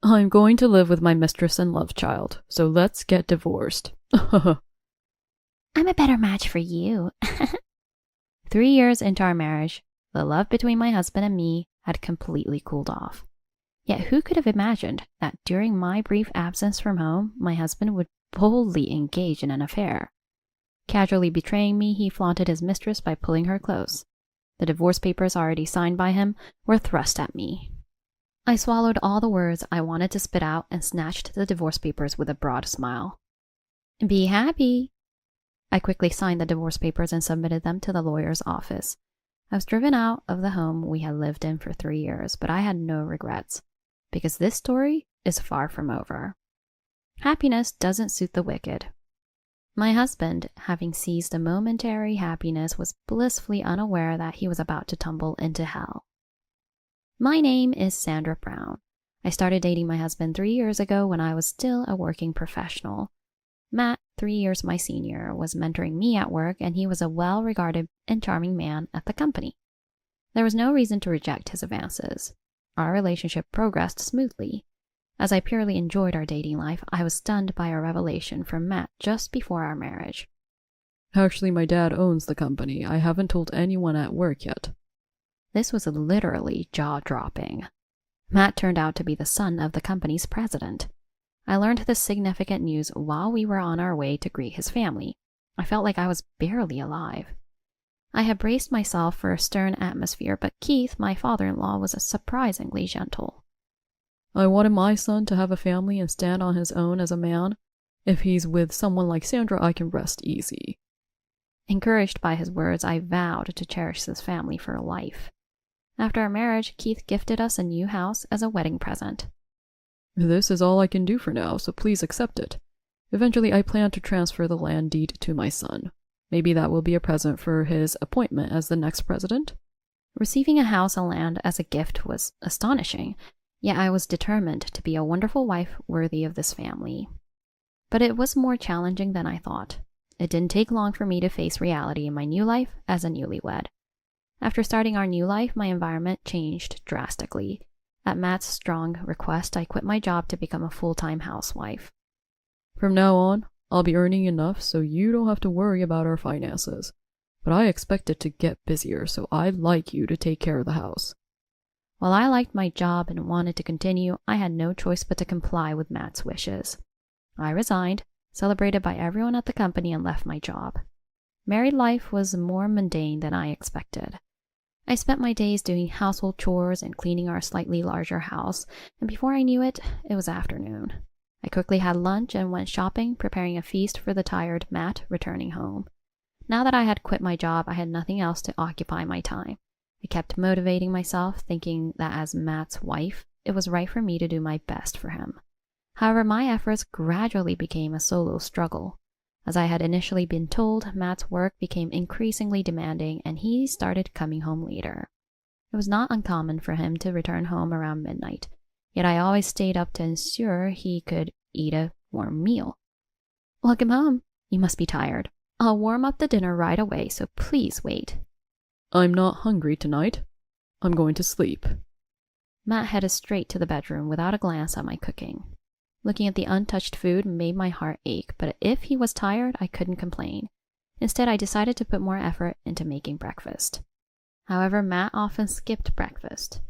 I'm going to live with my mistress and love child, so let's get divorced. I'm a better match for you. 3 years into our marriage, the love between my husband and me had completely cooled off. Yet who could have imagined that during my brief absence from home, my husband would boldly engage in an affair? Casually betraying me, he flaunted his mistress by pulling her close. The divorce papers already signed by him were thrust at me. I swallowed all the words I wanted to spit out and snatched the divorce papers with a broad smile. Be happy. I quickly signed the divorce papers and submitted them to the lawyer's office. I was driven out of the home we had lived in for 3 years, but I had no regrets, because this story is far from over. Happiness doesn't suit the wicked. My husband, having seized a momentary happiness, was blissfully unaware that he was about to tumble into hell. My name is Sandra Brown. I started dating my husband 3 years ago when I was still a working professional. Matt, 3 years my senior, was mentoring me at work, and he was a well-regarded and charming man at the company. There was no reason to reject his advances. Our relationship progressed smoothly. As I purely enjoyed our dating life, I was stunned by a revelation from Matt just before our marriage. Actually, my dad owns the company. I haven't told anyone at work yet. This was literally jaw-dropping. Matt turned out to be the son of the company's president. I learned this significant news while we were on our way to greet his family. I felt like I was barely alive. I had braced myself for a stern atmosphere, but Keith, my father-in-law, was surprisingly gentle. I wanted my son to have a family and stand on his own as a man. If he's with someone like Sandra, I can rest easy. Encouraged by his words, I vowed to cherish this family for life. After our marriage, Keith gifted us a new house as a wedding present. This is all I can do for now, so please accept it. Eventually, I plan to transfer the land deed to my son. Maybe that will be a present for his appointment as the next president. Receiving a house and land as a gift was astonishing, yet I was determined to be a wonderful wife worthy of this family. But it was more challenging than I thought. It didn't take long for me to face reality in my new life as a newlywed. After starting our new life, my environment changed drastically. At Matt's strong request, I quit my job to become a full-time housewife. From now on, I'll be earning enough so you don't have to worry about our finances. But I expect it to get busier, so I'd like you to take care of the house. While I liked my job and wanted to continue, I had no choice but to comply with Matt's wishes. I resigned, celebrated by everyone at the company, and left my job. Married life was more mundane than I expected. I spent my days doing household chores and cleaning our slightly larger house, and before I knew it, it was afternoon. I quickly had lunch and went shopping, preparing a feast for the tired Matt returning home. Now that I had quit my job, I had nothing else to occupy my time. I kept motivating myself, thinking that as Matt's wife, it was right for me to do my best for him. However, my efforts gradually became a solo struggle. As I had initially been told, Matt's work became increasingly demanding and he started coming home later. It was not uncommon for him to return home around midnight, yet I always stayed up to ensure he could eat a warm meal. Welcome home. You must be tired. I'll warm up the dinner right away, so please wait. I'm not hungry tonight. I'm going to sleep. Matt headed straight to the bedroom without a glance at my cooking. Looking at the untouched food made my heart ache, but if he was tired, I couldn't complain. Instead, I decided to put more effort into making breakfast. However, Matt often skipped breakfast.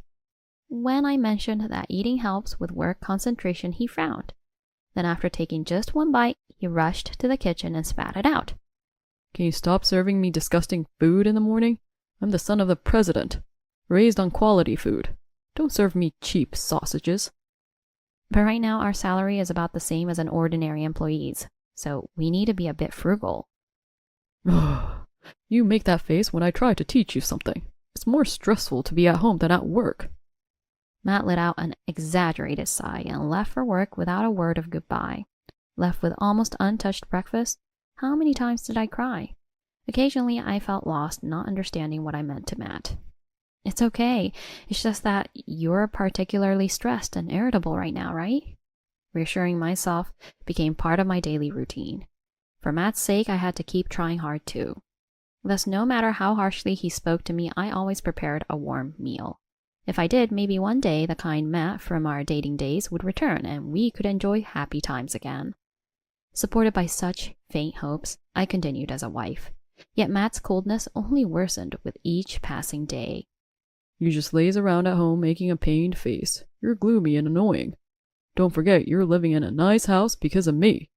When I mentioned that eating helps with work concentration, he frowned. Then after taking just one bite, he rushed to the kitchen and spat it out. Can you stop serving me disgusting food in the morning? I'm the son of the president, raised on quality food. Don't serve me cheap sausages. But right now our salary is about the same as an ordinary employee's, so we need to be a bit frugal. You make that face when I try to teach you something. It's more stressful to be at home than at work. Matt let out an exaggerated sigh and left for work without a word of goodbye. Left with almost untouched breakfast, how many times did I cry? Occasionally I felt lost, not understanding what I meant to Matt. It's okay. It's just that you're particularly stressed and irritable right now, right? Reassuring myself became part of my daily routine. For Matt's sake, I had to keep trying hard too. Thus, no matter how harshly he spoke to me, I always prepared a warm meal. If I did, maybe one day the kind Matt from our dating days would return and we could enjoy happy times again. Supported by such faint hopes, I continued as a wife. Yet Matt's coldness only worsened with each passing day. You just laze around at home making a pained face. You're gloomy and annoying. Don't forget you're living in a nice house because of me.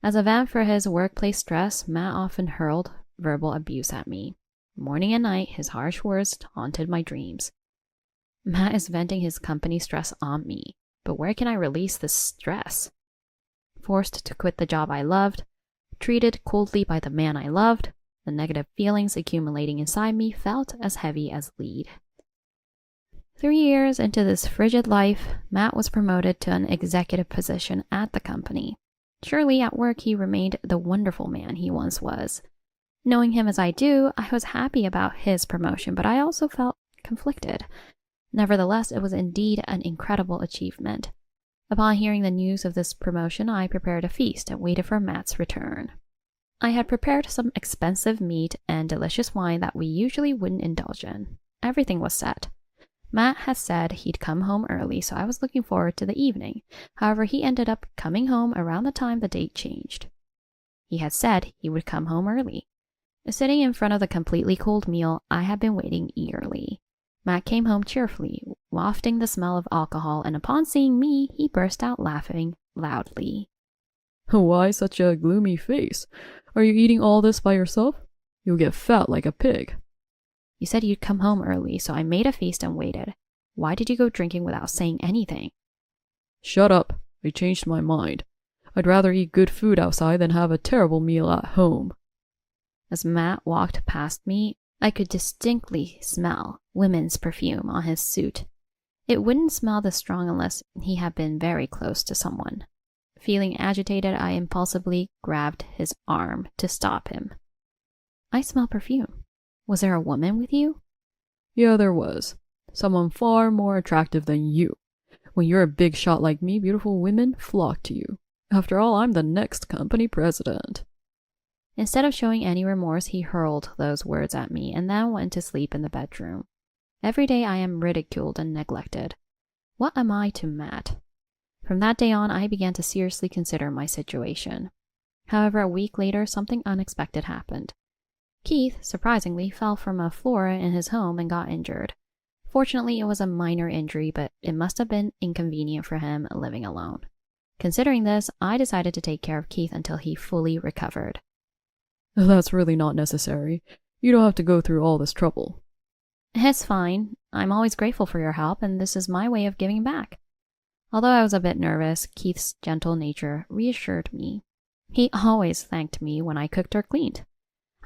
As a vent for his workplace stress, Matt often hurled verbal abuse at me. Morning and night, his harsh words haunted my dreams. Matt is venting his company stress on me, but where can I release this stress? Forced to quit the job I loved, treated coldly by the man I loved, the negative feelings accumulating inside me felt as heavy as lead. 3 years into this frigid life, Matt was promoted to an executive position at the company. Surely at work he remained the wonderful man he once was. Knowing him as I do, I was happy about his promotion, but I also felt conflicted. Nevertheless, it was indeed an incredible achievement. Upon hearing the news of this promotion, I prepared a feast and waited for Matt's return. I had prepared some expensive meat and delicious wine that we usually wouldn't indulge in. Everything was set. Matt had said he'd come home early, so I was looking forward to the evening. However, he ended up coming home around the time the date changed. He had said he would come home early. Sitting in front of the completely cold meal, I had been waiting eagerly. Matt came home cheerfully, wafting the smell of alcohol, and upon seeing me, he burst out laughing loudly. Why such a gloomy face? Are you eating all this by yourself? You'll get fat like a pig. You said you'd come home early, so I made a feast and waited. Why did you go drinking without saying anything? Shut up. I changed my mind. I'd rather eat good food outside than have a terrible meal at home. As Matt walked past me, I could distinctly smell women's perfume on his suit. It wouldn't smell this strong unless he had been very close to someone. Feeling agitated, I impulsively grabbed his arm to stop him. I smell perfume. Was there a woman with you? Yeah, there was. Someone far more attractive than you. When you're a big shot like me, beautiful women flock to you. After all, I'm the next company president. Instead of showing any remorse, he hurled those words at me and then went to sleep in the bedroom. Every day I am ridiculed and neglected. What am I to Matt? From that day on, I began to seriously consider my situation. However, a week later, something unexpected happened. Keith, surprisingly, fell from a floor in his home and got injured. Fortunately, it was a minor injury, but it must have been inconvenient for him living alone. Considering this, I decided to take care of Keith until he fully recovered. That's really not necessary. You don't have to go through all this trouble. It's fine. I'm always grateful for your help, and this is my way of giving back. Although I was a bit nervous, Keith's gentle nature reassured me. He always thanked me when I cooked or cleaned.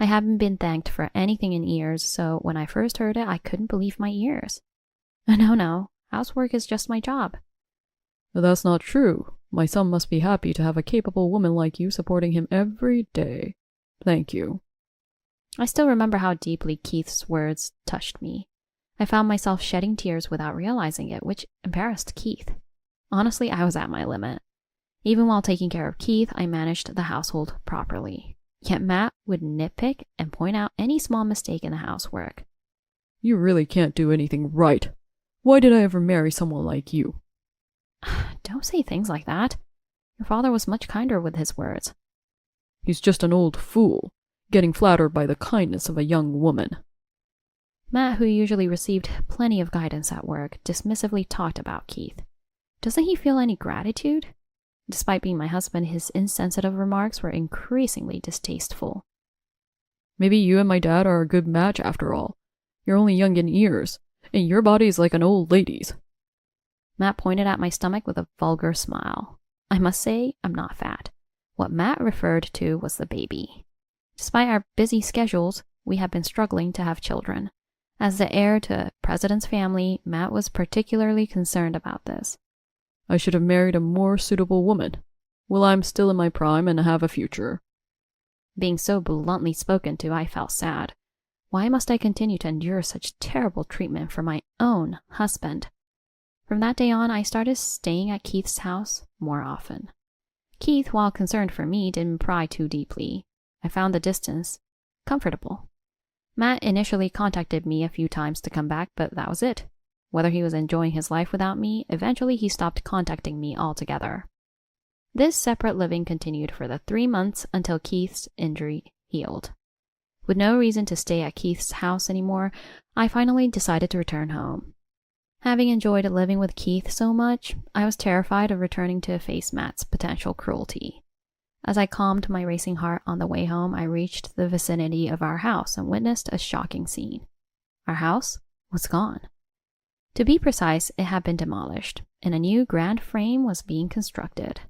I haven't been thanked for anything in years, so when I first heard it, I couldn't believe my ears. No, housework is just my job. That's not true. My son must be happy to have a capable woman like you supporting him every day. Thank you. I still remember how deeply Keith's words touched me. I found myself shedding tears without realizing it, which embarrassed Keith. Honestly, I was at my limit. Even while taking care of Keith, I managed the household properly. Yet Matt would nitpick and point out any small mistake in the housework. You really can't do anything right. Why did I ever marry someone like you? Don't say things like that. Your father was much kinder with his words. He's just an old fool, getting flattered by the kindness of a young woman. Matt, who usually received plenty of guidance at work, dismissively talked about Keith. Doesn't he feel any gratitude? Despite being my husband, his insensitive remarks were increasingly distasteful. Maybe you and my dad are a good match after all. You're only young in years, and your body is like an old lady's. Matt pointed at my stomach with a vulgar smile. I must say, I'm not fat. What Matt referred to was the baby. Despite our busy schedules, we have been struggling to have children. As the heir to a president's family, Matt was particularly concerned about this. I should have married a more suitable woman. Well, I'm still in my prime and have a future. Being so bluntly spoken to, I felt sad. Why must I continue to endure such terrible treatment from my own husband? From that day on, I started staying at Keith's house more often. Keith, while concerned for me, didn't pry too deeply. I found the distance comfortable. Matt initially contacted me a few times to come back, but that was it. Whether he was enjoying his life without me, eventually he stopped contacting me altogether. This separate living continued for the 3 months until Keith's injury healed. With no reason to stay at Keith's house anymore, I finally decided to return home. Having enjoyed living with Keith so much, I was terrified of returning to face Matt's potential cruelty. As I calmed my racing heart on the way home, I reached the vicinity of our house and witnessed a shocking scene. Our house was gone. To be precise, it had been demolished, and a new grand frame was being constructed.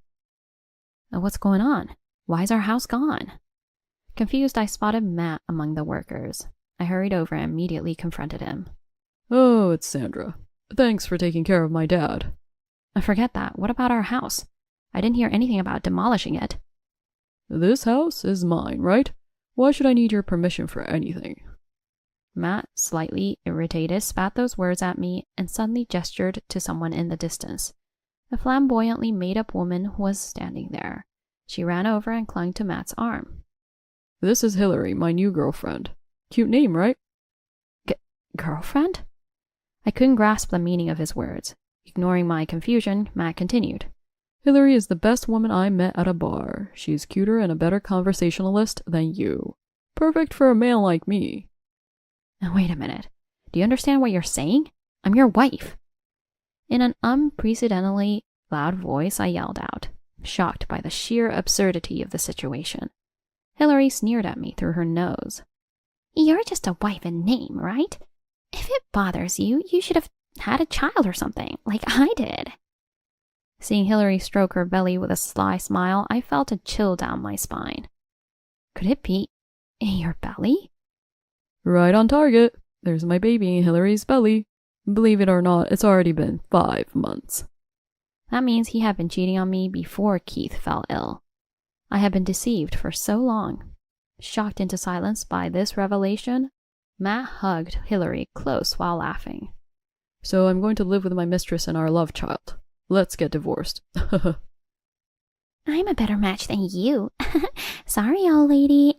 What's going on? Why is our house gone? Confused, I spotted Matt among the workers. I hurried over and immediately confronted him. Oh, it's Sandra. Thanks for taking care of my dad. Forget that. What about our house? I didn't hear anything about demolishing it. This house is mine, right? Why should I need your permission for anything? Matt, slightly irritated, spat those words at me and suddenly gestured to someone in the distance. A flamboyantly made-up woman was standing there. She ran over and clung to Matt's arm. This is Hillary, my new girlfriend. Cute name, right? Girlfriend? I couldn't grasp the meaning of his words. Ignoring my confusion, Matt continued. Hillary is the best woman I met at a bar. She's cuter and a better conversationalist than you. Perfect for a man like me. Now, wait a minute. Do you understand what you're saying? I'm your wife. In an unprecedentedly loud voice, I yelled out, shocked by the sheer absurdity of the situation. Hillary sneered at me through her nose. You're just a wife in name, right? If it bothers you, you should have had a child or something, like I did. Seeing Hillary stroke her belly with a sly smile, I felt a chill down my spine. Could it be your belly? Right on target. There's my baby in Hillary's belly. Believe it or not, it's already been 5 months. That means he had been cheating on me before Keith fell ill. I had been deceived for so long. Shocked into silence by this revelation, Matt hugged Hillary close while laughing. So I'm going to live with my mistress and our love child. Let's get divorced. I'm a better match than you. Sorry, old lady.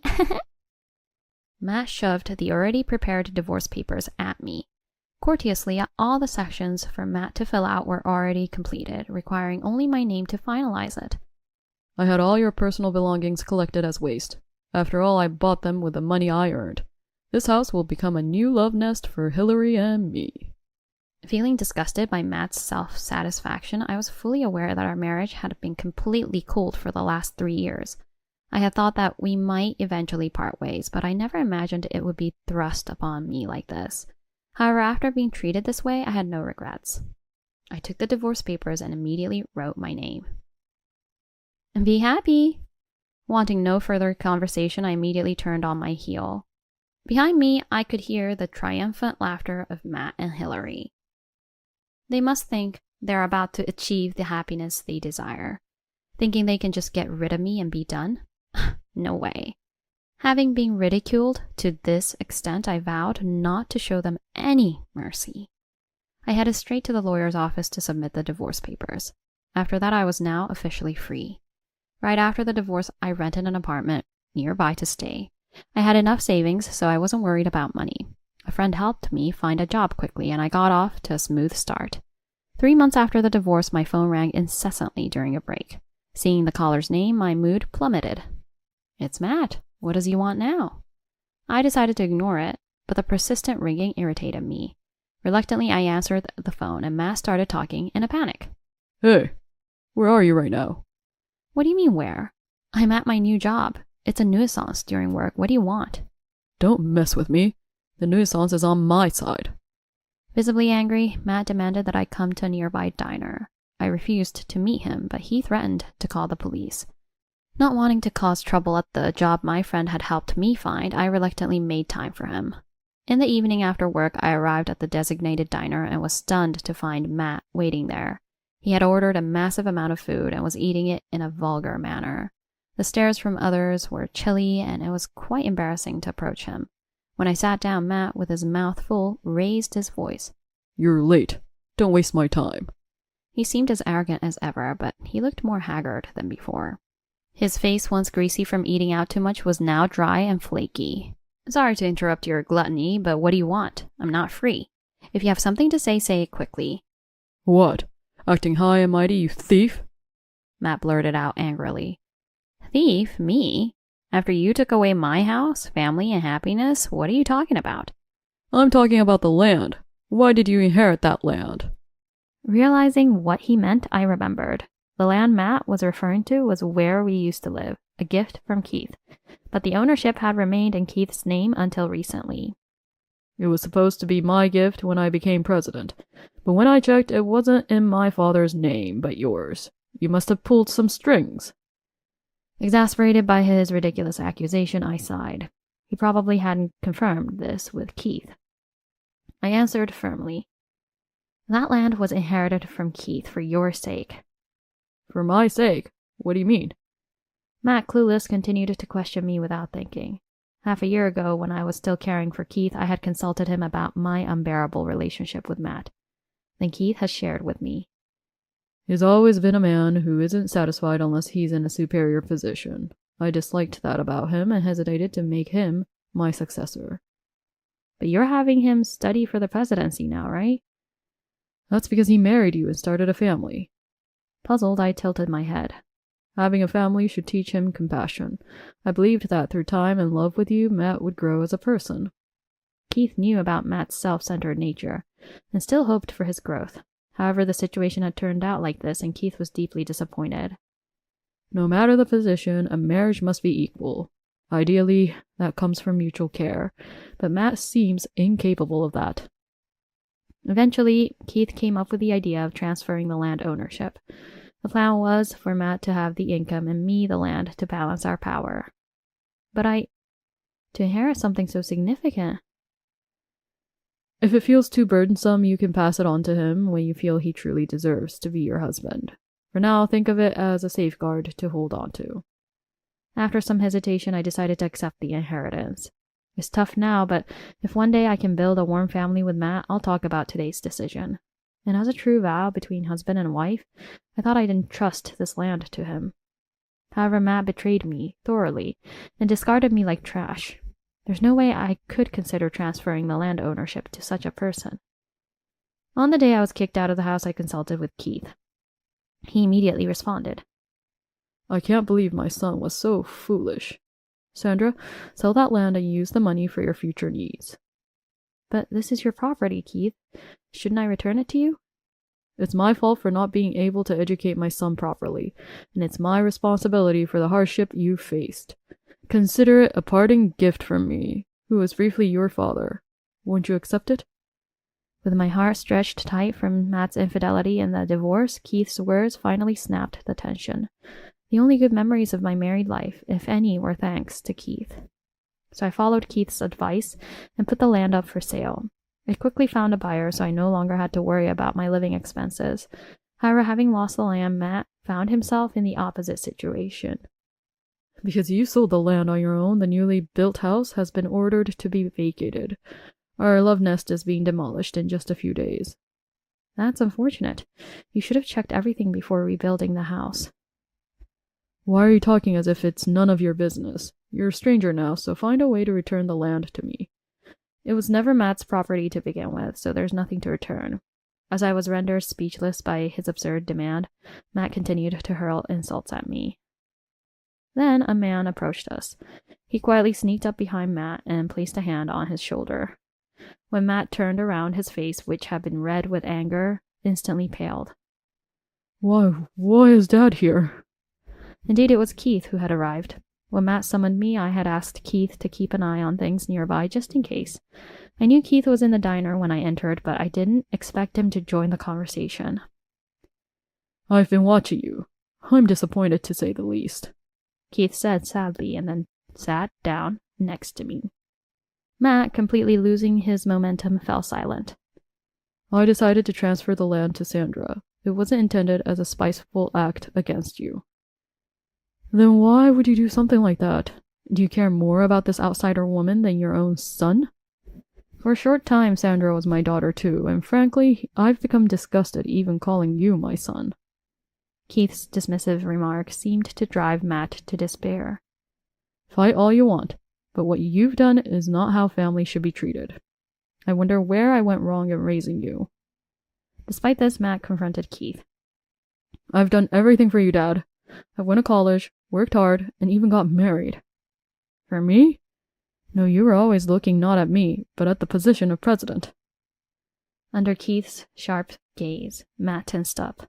Matt shoved the already prepared divorce papers at me. Courteously, all the sections for Matt to fill out were already completed, requiring only my name to finalize it. I had all your personal belongings collected as waste. After all, I bought them with the money I earned. This house will become a new love nest for Hillary and me. Feeling disgusted by Matt's self-satisfaction, I was fully aware that our marriage had been completely cooled for the last 3 years. I had thought that we might eventually part ways, but I never imagined it would be thrust upon me like this. However, after being treated this way, I had no regrets. I took the divorce papers and immediately wrote my name. And be happy! Wanting no further conversation, I immediately turned on my heel. Behind me, I could hear the triumphant laughter of Matt and Hillary. They must think they're about to achieve the happiness they desire, thinking they can just get rid of me and be done? No way. Having been ridiculed to this extent, I vowed not to show them any mercy. I headed straight to the lawyer's office to submit the divorce papers. After that, I was now officially free. Right after the divorce, I rented an apartment nearby to stay. I had enough savings, so I wasn't worried about money. A friend helped me find a job quickly, and I got off to a smooth start. 3 months after the divorce, my phone rang incessantly during a break. Seeing the caller's name, my mood plummeted. It's Matt. What does he want now? I decided to ignore it, but the persistent ringing irritated me. Reluctantly, I answered the phone, and Matt started talking in a panic. Hey, where are you right now? What do you mean where? I'm at my new job. It's a nuisance during work. What do you want? Don't mess with me. The nuisance is on my side. Visibly angry, Matt demanded that I come to a nearby diner. I refused to meet him, but he threatened to call the police. Not wanting to cause trouble at the job my friend had helped me find, I reluctantly made time for him. In the evening after work, I arrived at the designated diner and was stunned to find Matt waiting there. He had ordered a massive amount of food and was eating it in a vulgar manner. The stares from others were chilly, and it was quite embarrassing to approach him. When I sat down, Matt, with his mouth full, raised his voice. You're late. Don't waste my time. He seemed as arrogant as ever, but he looked more haggard than before. His face, once greasy from eating out too much, was now dry and flaky. Sorry to interrupt your gluttony, but what do you want? I'm not free. If you have something to say it quickly. What? Acting high and mighty, you thief? Matt blurted out angrily. Thief? Me? After you took away my house, family, and happiness? What are you talking about? I'm talking about the land. Why did you inherit that land? Realizing what he meant, I remembered. The land Matt was referring to was where we used to live, a gift from Keith. But the ownership had remained in Keith's name until recently. It was supposed to be my gift when I became president, but when I checked, it wasn't in my father's name, but yours. You must have pulled some strings. Exasperated by his ridiculous accusation, I sighed. He probably hadn't confirmed this with Keith. I answered firmly. That land was inherited from Keith for your sake. For my sake? What do you mean? Matt, clueless, continued to question me without thinking. Half a year ago, when I was still caring for Keith, I had consulted him about my unbearable relationship with Matt. Then Keith has shared with me. He's always been a man who isn't satisfied unless he's in a superior position. I disliked that about him and hesitated to make him my successor. But you're having him study for the presidency now, right? That's because he married you and started a family. Puzzled, I tilted my head. Having a family should teach him compassion. I believed that through time and love with you, Matt would grow as a person. Keith knew about Matt's self-centered nature, and still hoped for his growth. However, the situation had turned out like this, and Keith was deeply disappointed. No matter the position, a marriage must be equal. Ideally, that comes from mutual care, but Matt seems incapable of that. Eventually, Keith came up with the idea of transferring the land ownership. The plan was for Matt to have the income and me the land to balance our power. But to inherit something so significant. If it feels too burdensome, you can pass it on to him when you feel he truly deserves to be your husband. For now, think of it as a safeguard to hold on to. After some hesitation, I decided to accept the inheritance. It's tough now, but if one day I can build a warm family with Matt, I'll talk about today's decision. And as a true vow between husband and wife, I thought I'd entrust this land to him. However, Matt betrayed me thoroughly and discarded me like trash. There's no way I could consider transferring the land ownership to such a person. On the day I was kicked out of the house, I consulted with Keith. He immediately responded. I can't believe my son was so foolish. Sandra, sell that land and use the money for your future needs. But this is your property, Keith. Shouldn't I return it to you? It's my fault for not being able to educate my son properly, and it's my responsibility for the hardship you faced. Consider it a parting gift from me, who was briefly your father. Won't you accept it? With my heart stretched tight from Matt's infidelity and the divorce, Keith's words finally snapped the tension. The only good memories of my married life, if any, were thanks to Keith. So I followed Keith's advice and put the land up for sale. I quickly found a buyer, so I no longer had to worry about my living expenses. However, having lost the land, Matt found himself in the opposite situation. Because you sold the land on your own, the newly built house has been ordered to be vacated. Our love nest is being demolished in just a few days. That's unfortunate. You should have checked everything before rebuilding the house. Why are you talking as if it's none of your business? You're a stranger now, so find a way to return the land to me. It was never Matt's property to begin with, so there's nothing to return. As I was rendered speechless by his absurd demand, Matt continued to hurl insults at me. Then a man approached us. He quietly sneaked up behind Matt and placed a hand on his shoulder. When Matt turned around, his face, which had been red with anger, instantly paled. Why is Dad here? Indeed, it was Keith who had arrived. When Matt summoned me, I had asked Keith to keep an eye on things nearby just in case. I knew Keith was in the diner when I entered, but I didn't expect him to join the conversation. I've been watching you. I'm disappointed, to say the least, Keith said sadly, and then sat down next to me. Matt, completely losing his momentum, fell silent. I decided to transfer the land to Sandra. It wasn't intended as a spiteful act against you. Then why would you do something like that? Do you care more about this outsider woman than your own son? For a short time, Sandra was my daughter too, and frankly, I've become disgusted even calling you my son. Keith's dismissive remark seemed to drive Matt to despair. Fight all you want, but what you've done is not how family should be treated. I wonder where I went wrong in raising you. Despite this, Matt confronted Keith. I've done everything for you, Dad. I went to college, worked hard, and even got married. For me? No, you were always looking not at me, but at the position of president. Under Keith's sharp gaze, Matt tensed up.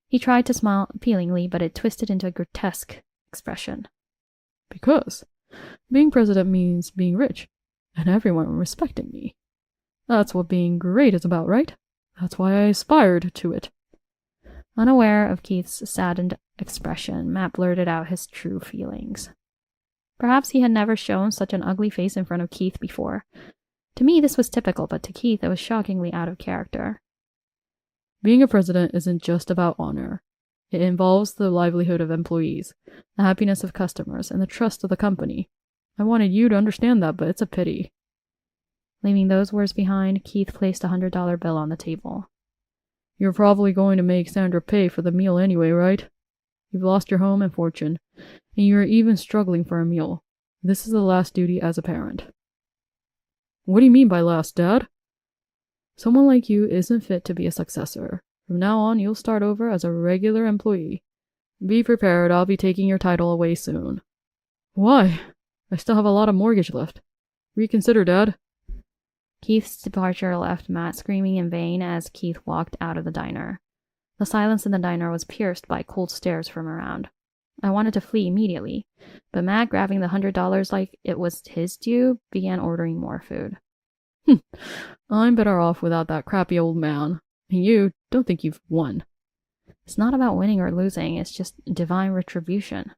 He tried to smile appealingly, but it twisted into a grotesque expression. Because being president means being rich, and everyone respecting me. That's what being great is about, right? That's why I aspired to it. Unaware of Keith's saddened expression, Matt blurted out his true feelings. Perhaps he had never shown such an ugly face in front of Keith before. To me, this was typical, but to Keith, it was shockingly out of character. Being a president isn't just about honor. It involves the livelihood of employees, the happiness of customers, and the trust of the company. I wanted you to understand that, but it's a pity. Leaving those words behind, Keith placed a $100 bill on the table. You're probably going to make Sandra pay for the meal anyway, right? You've lost your home and fortune, and you're even struggling for a meal. This is the last duty as a parent. What do you mean by last, Dad? Someone like you isn't fit to be a successor. From now on, you'll start over as a regular employee. Be prepared, I'll be taking your title away soon. Why? I still have a lot of mortgage left. Reconsider, Dad. Keith's departure left Matt screaming in vain as Keith walked out of the diner. The silence in the diner was pierced by cold stares from around. I wanted to flee immediately, but Matt, grabbing the $100 like it was his due, began ordering more food. I'm better off without that crappy old man. And you don't think you've won. It's not about winning or losing, it's just divine retribution.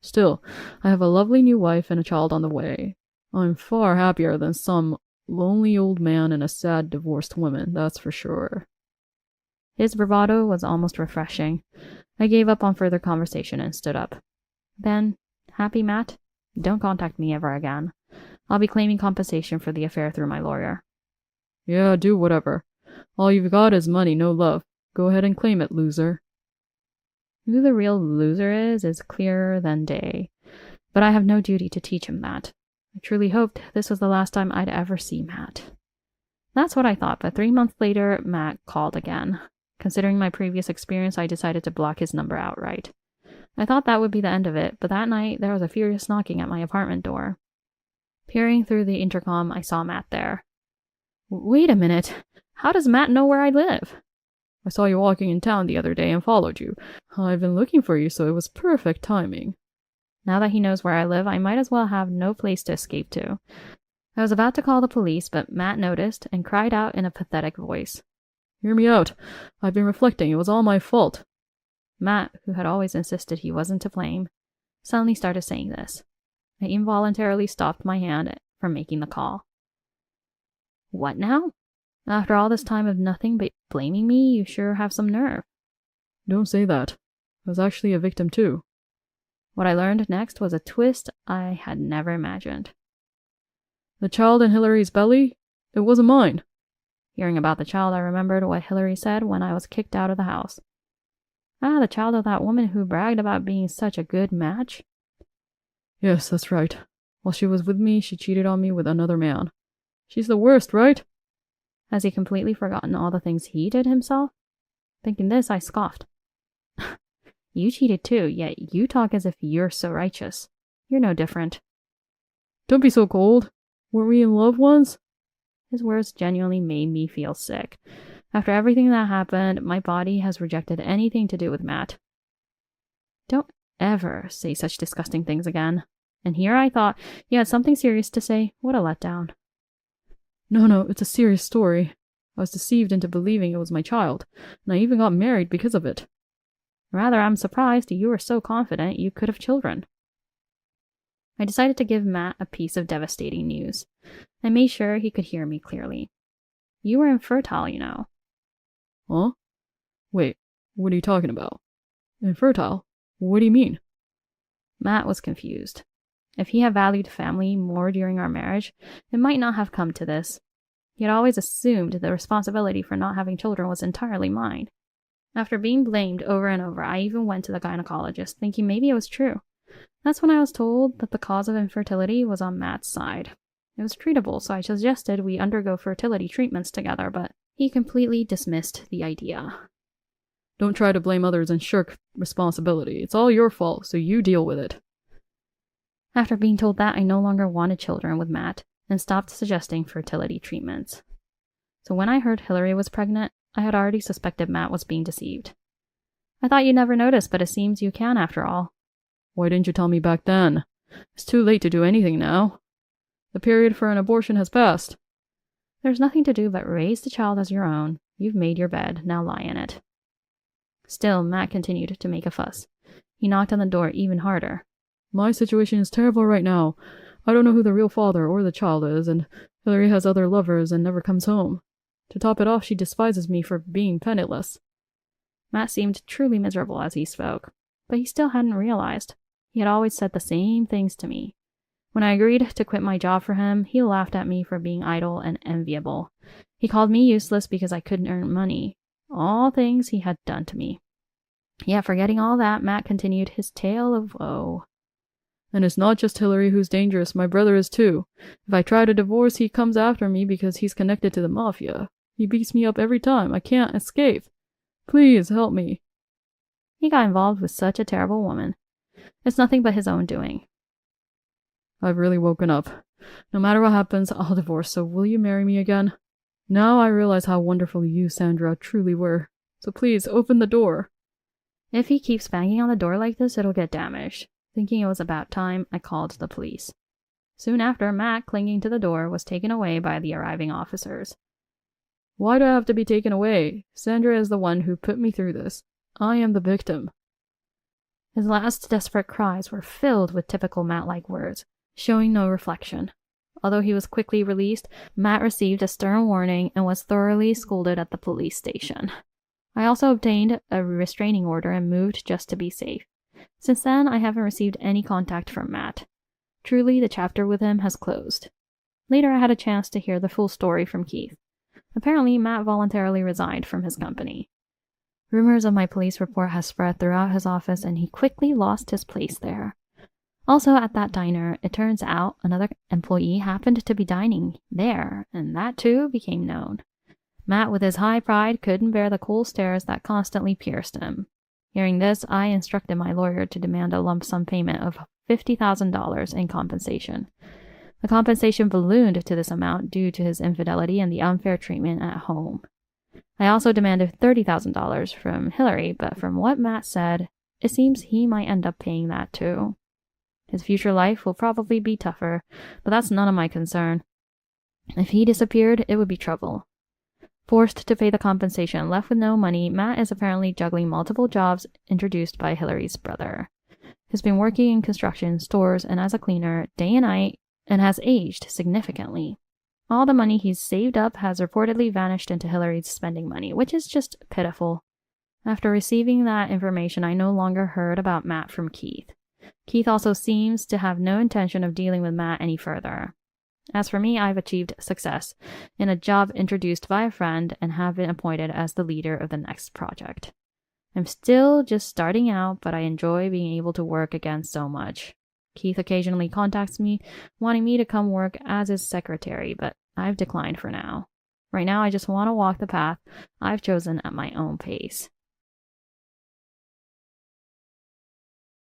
Still, I have a lovely new wife and a child on the way. I'm far happier than some lonely old man and a sad divorced woman, that's for sure. His bravado was almost refreshing. I gave up on further conversation and stood up. Then, happy, Matt? Don't contact me ever again. I'll be claiming compensation for the affair through my lawyer. Yeah, do whatever. All you've got is money, no love. Go ahead and claim it, loser. Who the real loser is clearer than day. But I have no duty to teach him that. I truly hoped this was the last time I'd ever see Matt. That's what I thought, but 3 months later, Matt called again. Considering my previous experience, I decided to block his number outright. I thought that would be the end of it, but that night there was a furious knocking at my apartment door. Peering through the intercom, I saw Matt there. Wait a minute. How does Matt know where I live? I saw you walking in town the other day and followed you. I've been looking for you, so it was perfect timing. Now that he knows where I live, I might as well have no place to escape to. I was about to call the police, but Matt noticed and cried out in a pathetic voice. Hear me out. I've been reflecting. It was all my fault. Matt, who had always insisted he wasn't to blame, suddenly started saying this. I involuntarily stopped my hand from making the call. What now? After all this time of nothing but blaming me, you sure have some nerve. Don't say that. I was actually a victim too. What I learned next was a twist I had never imagined. The child in Hillary's belly? It wasn't mine. Hearing about the child, I remembered what Hillary said when I was kicked out of the house. Ah, the child of that woman who bragged about being such a good match? Yes, that's right. While she was with me, she cheated on me with another man. She's the worst, right? Has he completely forgotten all the things he did himself? Thinking this, I scoffed. You cheated too, yet you talk as if you're so righteous. You're no different. Don't be so cold. Weren't we in love once? His words genuinely made me feel sick. After everything that happened, my body has rejected anything to do with Matt. Don't ever say such disgusting things again. And here I thought you had something serious to say. What a letdown. No, it's a serious story. I was deceived into believing it was my child, and I even got married because of it. Rather, I'm surprised you were so confident you could have children. I decided to give Matt a piece of devastating news. I made sure he could hear me clearly. You were infertile, you know. Huh? Wait, what are you talking about? Infertile? What do you mean? Matt was confused. If he had valued family more during our marriage, it might not have come to this. He had always assumed the responsibility for not having children was entirely mine. After being blamed over and over, I even went to the gynecologist, thinking maybe it was true. That's when I was told that the cause of infertility was on Matt's side. It was treatable, so I suggested we undergo fertility treatments together, but he completely dismissed the idea. Don't try to blame others and shirk responsibility. It's all your fault, so you deal with it. After being told that, I no longer wanted children with Matt and stopped suggesting fertility treatments. So when I heard Hillary was pregnant, I had already suspected Matt was being deceived. I thought you'd never notice, but it seems you can after all. Why didn't you tell me back then? It's too late to do anything now. The period for an abortion has passed. There's nothing to do but raise the child as your own. You've made your bed, now lie in it. Still, Matt continued to make a fuss. He knocked on the door even harder. My situation is terrible right now. I don't know who the real father or the child is, and Hillary has other lovers and never comes home. To top it off, she despises me for being penniless. Matt seemed truly miserable as he spoke, but he still hadn't realized. He had always said the same things to me. When I agreed to quit my job for him, he laughed at me for being idle and enviable. He called me useless because I couldn't earn money. All things he had done to me. Yet forgetting all that, Matt continued his tale of woe. And it's not just Hillary who's dangerous, my brother is too. If I try to divorce, he comes after me because he's connected to the mafia. He beats me up every time. I can't escape. Please help me. He got involved with such a terrible woman. It's nothing but his own doing. I've really woken up. No matter what happens, I'll divorce, so will you marry me again? Now I realize how wonderful you, Sandra, truly were. So please, open the door. If he keeps banging on the door like this, it'll get damaged. Thinking it was about time, I called the police. Soon after, Matt, clinging to the door, was taken away by the arriving officers. Why do I have to be taken away? Sandra is the one who put me through this. I am the victim. His last desperate cries were filled with typical Matt-like words, showing no reflection. Although he was quickly released, Matt received a stern warning and was thoroughly scolded at the police station. I also obtained a restraining order and moved just to be safe. Since then, I haven't received any contact from Matt. Truly, the chapter with him has closed. Later, I had a chance to hear the full story from Keith. Apparently, Matt voluntarily resigned from his company. Rumors of my police report has spread throughout his office, and he quickly lost his place there. Also, at that diner, it turns out another employee happened to be dining there, and that too became known. Matt, with his high pride, couldn't bear the cold stares that constantly pierced him. Hearing this, I instructed my lawyer to demand a lump sum payment of $50,000 in compensation. The compensation ballooned to this amount due to his infidelity and the unfair treatment at home. I also demanded $30,000 from Hillary, but from what Matt said, it seems he might end up paying that too. His future life will probably be tougher, but that's none of my concern. If he disappeared, it would be trouble. Forced to pay the compensation, left with no money, Matt is apparently juggling multiple jobs introduced by Hillary's brother. He's been working in construction, stores, and as a cleaner day and night, and has aged significantly. All the money he's saved up has reportedly vanished into Hillary's spending money, which is just pitiful. After receiving that information, I no longer heard about Matt from Keith. Keith also seems to have no intention of dealing with Matt any further. As for me, I've achieved success in a job introduced by a friend and have been appointed as the leader of the next project. I'm still just starting out, but I enjoy being able to work again so much. Keith occasionally contacts me, wanting me to come work as his secretary, but I've declined for now. Right now, I just want to walk the path I've chosen at my own pace.